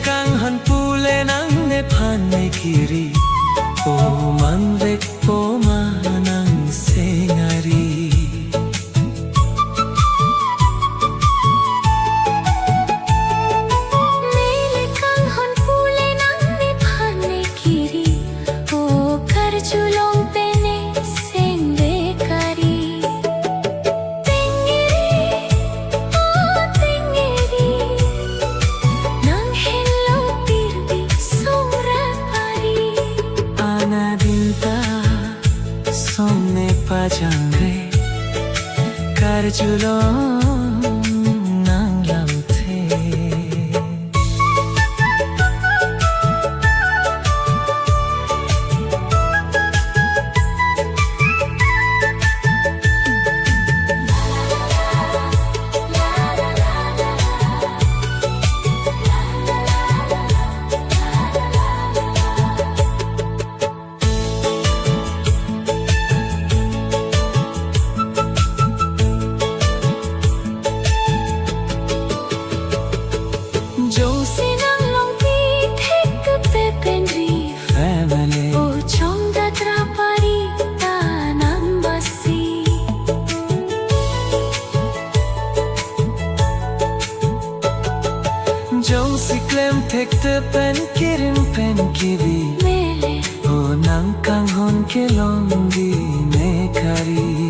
kang hanpule nang nepanay kiri o manvek po manang sengari. Mele kang hanpule nang nepanay kiri o karjulong pene sengvekari. Somne pajangre karjulong nang lamte. Jong si klem tek te pen kirim pen kibi mele o nang kang hon ke long di ne kari.